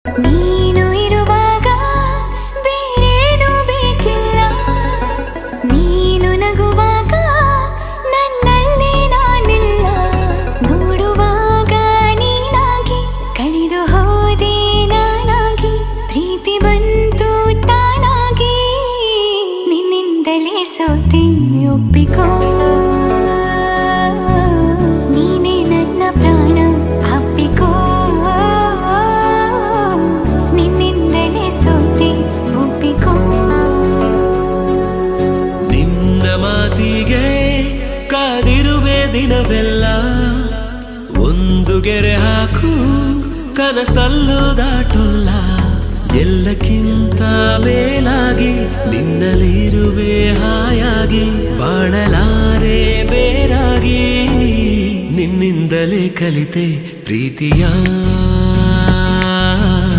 ನೀನು ಇರುವಾಗ ಬೇರೇನು ಬೇಕಿಲ್ಲ, ನೀನು ನಗುವಾಗ ನನ್ನಲ್ಲಿ ನಾನಿಲ್ಲ. ನೋಡುವಾಗ ನೀನಾಗಿ ಕಳೆದು ಹೋದೆ ನಾನಾಗಿ, ಪ್ರೀತಿ ಬಂತು ತಾನಾಗಿ. ನಿನ್ನಿಂದಲೇ ಸೋತೆ ಒಪ್ಪಿಕೋ, ನೀನೇ ನನ್ನ ಪ್ರಾಣ ಅಪ್ಪಿಕೋ. ನಿನ್ನಿಂದಲೇ ಸೋತೆ ಒಪ್ಪಿಕೋ. ನಿನ್ನ ಮಾತಿಗೆ ಕಾದಿರುವೆ ದಿನವೆಲ್ಲ, ಒಂದು ಗೆರೆ ಹಾಕು ಕನಸಲ್ಲೂ ದಾಟುಲ್ಲ. ಎಲ್ಲಕ್ಕಿಂತ ಮೇಲಾಗಿ ನಿನ್ನಲ್ಲಿರುವೆ ಹಾಯಾಗಿ, ಬಾಳಲಾರೆ ಬೇರಾಗಿ. ನಿನ್ನಿಂದಲೇ ಕಲಿತೆ ಪ್ರೀತಿಯ